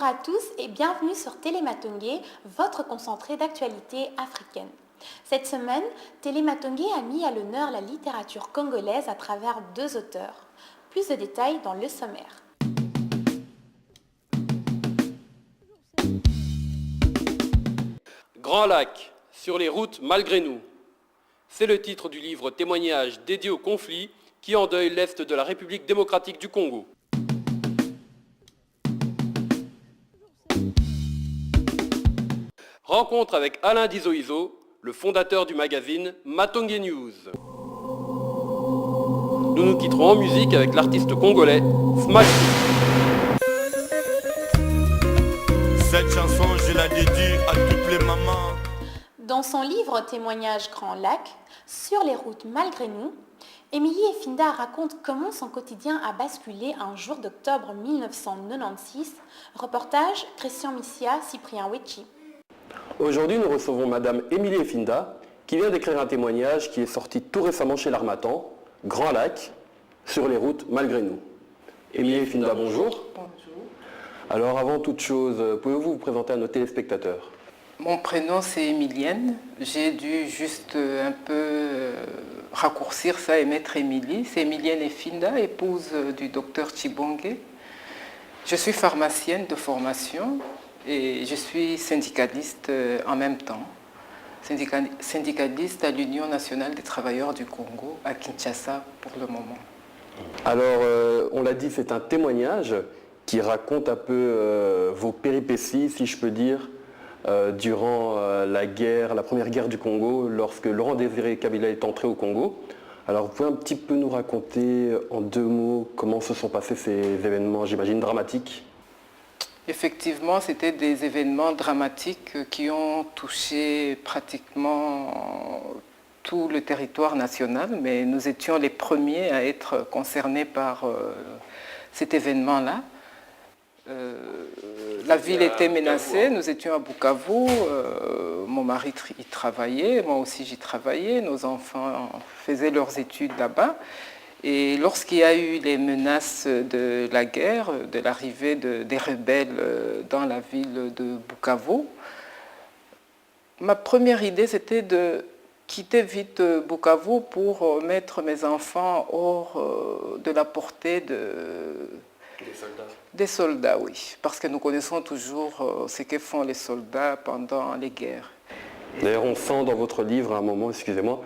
à tous et bienvenue sur Télématongué, votre concentré d'actualité africaine. Cette semaine, Télématongué a mis à l'honneur la littérature congolaise à travers deux auteurs. Plus de détails dans le sommaire. Grand Lac, sur les routes malgré nous. C'est le titre du livre témoignage dédié au conflit qui endeuille l'Est de la République démocratique du Congo. Rencontre avec Alain Dizoizo, le fondateur du magazine Matongué News. Nous nous quitterons en musique avec l'artiste congolais Smash. Cette chanson, je la dédie à toutes les mamans. Dans son livre témoignage Grand Lac, sur les routes malgré nous, Émilie Efinda raconte comment son quotidien a basculé un jour d'octobre 1996. Reportage Christian Missia, Cyprien Wechi. Aujourd'hui, nous recevons Madame Émilie Efinda, qui vient d'écrire un témoignage qui est sorti tout récemment chez l'Harmattan, Grand Lac, sur les routes malgré nous. Émilie Efinda, bonjour. Bonjour. Alors, avant toute chose, pouvez-vous vous présenter à nos téléspectateurs? Mon prénom c'est Emilienne. J'ai dû juste un peu raccourcir ça et mettre Émilie. C'est Emilienne Efinda, épouse du docteur Chibonge. Je suis pharmacienne de formation et je suis syndicaliste en même temps. Syndicaliste à l'Union nationale des travailleurs du Congo, à Kinshasa pour le moment. Alors, on l'a dit, c'est un témoignage qui raconte un peu vos péripéties, si je peux dire, durant la première guerre du Congo, lorsque Laurent Désiré Kabila est entré au Congo. Alors, vous pouvez un petit peu nous raconter en deux mots comment se sont passés ces événements, j'imagine, dramatiques? Effectivement, c'était des événements dramatiques qui ont touché pratiquement tout le territoire national, mais nous étions les premiers à être concernés par cet événement-là. La ville était menacée, nous étions à Bukavu, mon mari y travaillait, moi aussi j'y travaillais, nos enfants faisaient leurs études là-bas. Et lorsqu'il y a eu les menaces de la guerre, de l'arrivée des rebelles dans la ville de Bukavu, ma première idée c'était de quitter vite Bukavu pour mettre mes enfants hors de la portée des soldats, oui. Parce que nous connaissons toujours ce que font les soldats pendant les guerres. D'ailleurs, on sent dans votre livre, à un moment, excusez-moi,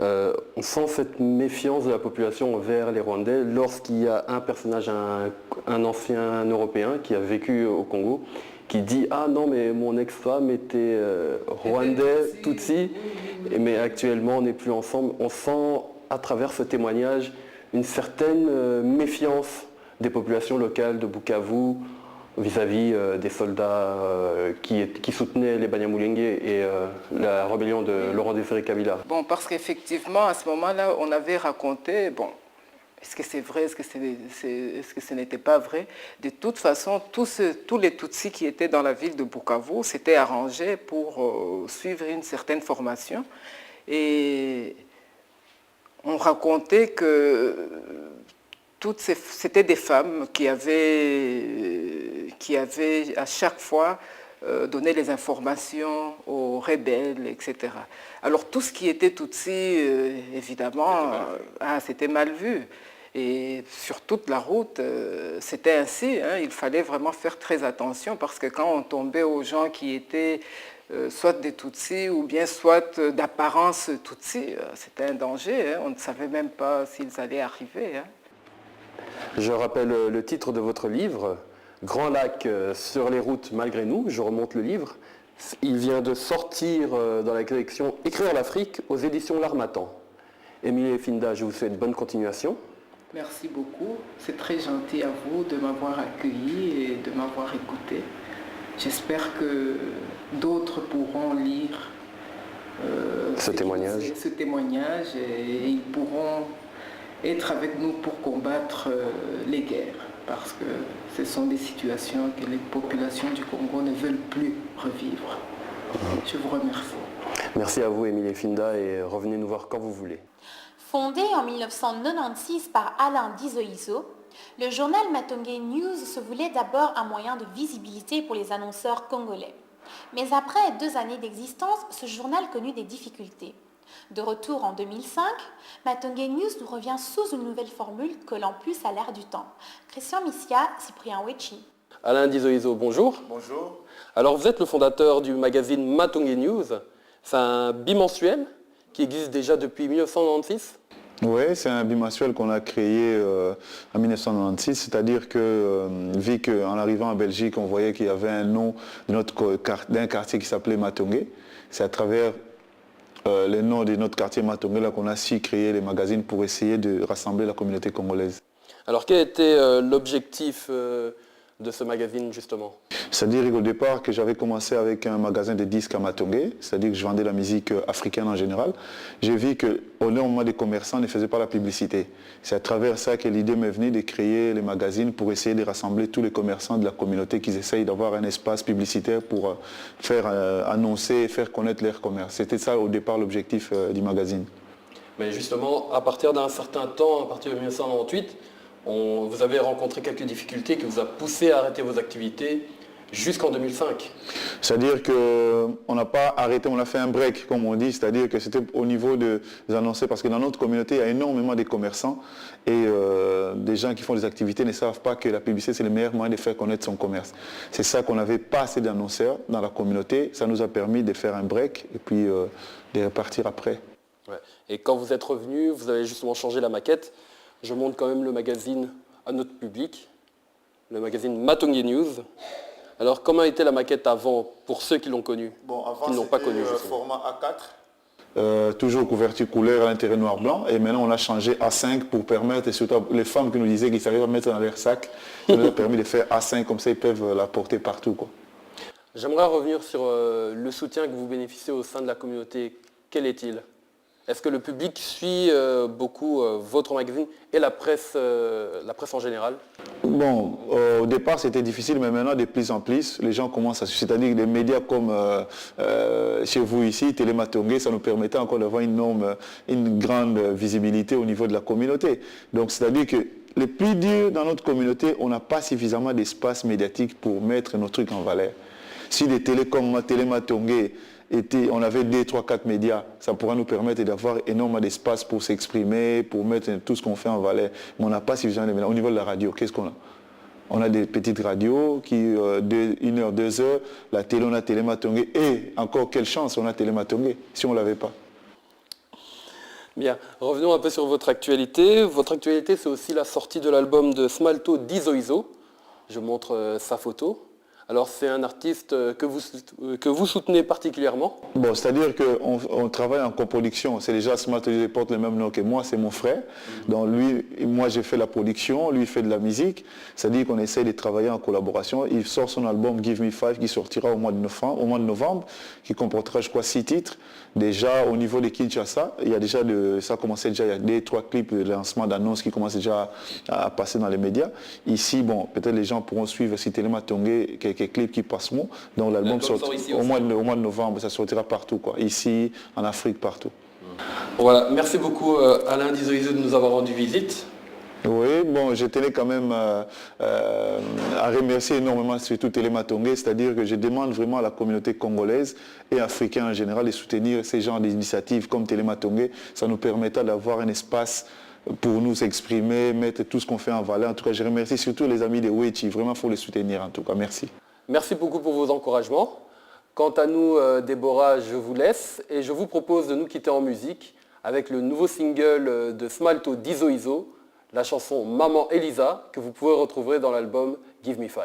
on sent cette méfiance de la population envers les Rwandais lorsqu'il y a un personnage, un ancien Européen qui a vécu au Congo, qui dit « Ah non, mais mon ex-femme était Rwandais, Tutsi, mais actuellement on n'est plus ensemble ». On sent à travers ce témoignage une certaine méfiance des populations locales de Bukavu vis-à-vis des soldats qui soutenaient les Banyamulenge et la rébellion de Laurent Désiré Kabila. Bon, parce qu'effectivement, à ce moment-là, on avait raconté, bon, est-ce que c'est vrai, est-ce que ce n'était pas vrai? De toute façon, tous les Tutsis qui étaient dans la ville de Bukavu s'étaient arrangés pour suivre une certaine formation. Et on racontait que c'était des femmes qui avaient à chaque fois donné les informations aux rebelles, etc. Alors tout ce qui était Tutsi, évidemment, c'était mal vu. Et sur toute la route, c'était ainsi. Hein, il fallait vraiment faire très attention parce que quand on tombait aux gens qui étaient soit des Tutsis ou bien soit d'apparence Tutsi, c'était un danger. Hein, on ne savait même pas s'ils allaient arriver. Hein. Je rappelle le titre de votre livre, Grand Lac sur les routes malgré nous. Je remonte le livre. Il vient de sortir dans la collection Écrire l'Afrique aux éditions L'Harmattan. Émilie Efinda, je vous souhaite bonne continuation. Merci beaucoup. C'est très gentil à vous de m'avoir accueilli et de m'avoir écouté. J'espère que d'autres pourront lire ce témoignage et ils pourront être avec nous pour combattre les guerres, parce que ce sont des situations que les populations du Congo ne veulent plus revivre. Je vous remercie. Merci à vous, Émilie Efinda, et revenez nous voir quand vous voulez. Fondée en 1996 par Alain Dizoizo, Le journal Matongué News se voulait d'abord un moyen de visibilité pour les annonceurs congolais. Mais après 2 années d'existence, ce journal connut des difficultés. De retour en 2005, Matongué News nous revient sous une nouvelle formule collant plus à l'air du temps. Christian Missia, Cyprien Wechi. Alain Dizoizo, bonjour. Bonjour. Alors vous êtes le fondateur du magazine Matongué News. C'est un bimensuel qui existe déjà depuis 1996. Oui, c'est un bimensuel qu'on a créé en 1996, c'est-à-dire que vu qu'en arrivant en Belgique, on voyait qu'il y avait un nom d'un quartier qui s'appelait Matongué. C'est à travers le nom de notre quartier Matongué là qu'on a su créer les magazines pour essayer de rassembler la communauté congolaise. Alors quel était l'objectif de ce magazine justement? C'est-à-dire qu'au départ que j'avais commencé avec un magasin de disques à Matongué, c'est-à-dire que je vendais la musique africaine en général. J'ai vu qu'au moment des commerçants ne faisaient pas la publicité. C'est à travers ça que l'idée m'est venue de créer les magazines pour essayer de rassembler tous les commerçants de la communauté qui essayent d'avoir un espace publicitaire pour faire annoncer et faire connaître leur commerce. C'était ça au départ l'objectif du magazine. Mais justement, à partir d'un certain temps, à partir de 1998, vous avez rencontré quelques difficultés qui vous a poussé à arrêter vos activités jusqu'en 2005. C'est-à-dire qu'on n'a pas arrêté, on a fait un break, comme on dit, c'est-à-dire que c'était au niveau des annonceurs, parce que dans notre communauté, il y a énormément de commerçants et des gens qui font des activités ne savent pas que la publicité, c'est le meilleur moyen de faire connaître son commerce. C'est ça qu'on n'avait pas assez d'annonceurs dans la communauté, ça nous a permis de faire un break et puis de repartir après. Ouais. Et quand vous êtes revenu, vous avez justement changé la maquette. Je montre quand même le magazine à notre public, le magazine Matongué News. Alors, comment était la maquette avant, pour ceux qui l'ont connu, qui ne l'ont pas connu Format A4. Toujours couverture couleur à l'intérieur noir-blanc. Et maintenant, on a changé A5 pour permettre, et surtout les femmes qui nous disaient qu'ils savaient mettre dans leur sac, ça nous a permis de faire A5, comme ça ils peuvent la porter partout, quoi. J'aimerais revenir sur le soutien que vous bénéficiez au sein de la communauté. Quel est-il? Est-ce que le public suit beaucoup votre magazine et la presse en général? Bon, au départ c'était difficile, mais maintenant de plus en plus, les gens commencent à suivre. C'est-à-dire que des médias comme chez vous ici, Télé Matongué, ça nous permettait encore d'avoir une grande visibilité au niveau de la communauté. Donc c'est-à-dire que le plus dur dans notre communauté, on n'a pas suffisamment d'espace médiatique pour mettre nos trucs en valeur. Si des télés comme Télé Matongué, on avait 2, 3, 4 médias, ça pourra nous permettre d'avoir énormément d'espace pour s'exprimer, pour mettre tout ce qu'on fait en valeur. Mais on n'a pas suffisamment de médias. Au niveau de la radio, qu'est-ce qu'on a? On a des petites radios qui, 1 heure, 2 heures, la télé, on a Télé Matongué. Et encore, quelle chance on a Télé Matongué, si on ne l'avait pas. Bien, revenons un peu sur votre actualité. Votre actualité, c'est aussi la sortie de l'album de Smalto Dizoizo. Je montre sa photo. Alors c'est un artiste que vous soutenez particulièrement? Bon, c'est-à-dire qu'on travaille en coproduction. C'est déjà Smalto qui porte le même nom que moi, c'est mon frère. Donc lui, moi j'ai fait la production, lui il fait de la musique. C'est-à-dire qu'on essaie de travailler en collaboration. Il sort son album Give Me 5 qui sortira au mois de novembre, qui comportera je crois 6 titres. Déjà au niveau de Kinshasa, il y a déjà ça a commencé déjà, il y a 2, 3 clips de lancement d'annonces qui commencent déjà à passer dans les médias. Ici, bon, peut-être les gens pourront suivre si Télé Matongué, quelques clips qui passeront. Donc l'album sort au mois de novembre, ça sortira partout, quoi. Ici, en Afrique, partout. Voilà, merci beaucoup Alain Dizoizo de nous avoir rendu visite. Oui, bon, je tenais quand même à remercier énormément surtout Télé Matongué, c'est-à-dire que je demande vraiment à la communauté congolaise et africaine en général de soutenir ces genres d'initiatives comme Télé Matongué. Ça nous permettra d'avoir un espace pour nous exprimer, mettre tout ce qu'on fait en valeur. En tout cas, je remercie surtout les amis de Wechi. Vraiment, il faut les soutenir en tout cas. Merci. Merci beaucoup pour vos encouragements. Quant à nous, Déborah, je vous laisse et je vous propose de nous quitter en musique avec le nouveau single de Smalto Dizoizo, la chanson Maman Elisa, que vous pouvez retrouver dans l'album Give Me 5.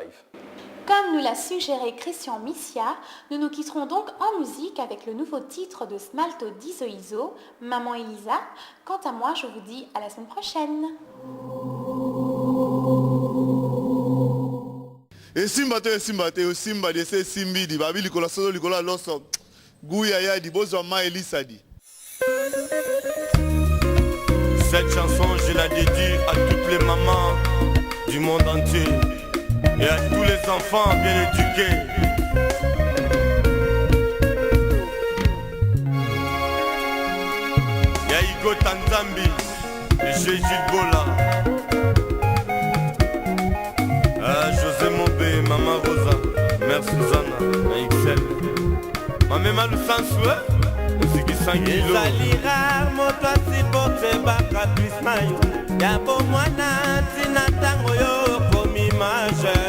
Comme nous l'a suggéré Christian Missia, nous nous quitterons donc en musique avec le nouveau titre de Smalto Dizoizo, Maman Elisa. Quant à moi, je vous dis à la semaine prochaine. Simba de se simbi di babi likola solo likola loso guya ya di bozo ma Elisa di. Cette chanson je la dédie à toutes les mamans du monde entier et à tous les enfants bien éduqués. Ya Igo Tanzambi et Gilles Bola. Suzana na XL mamema lusansu ezali rare moto asiporte bakatrice na yo ya bomwana ntina ntango yo okomi majeur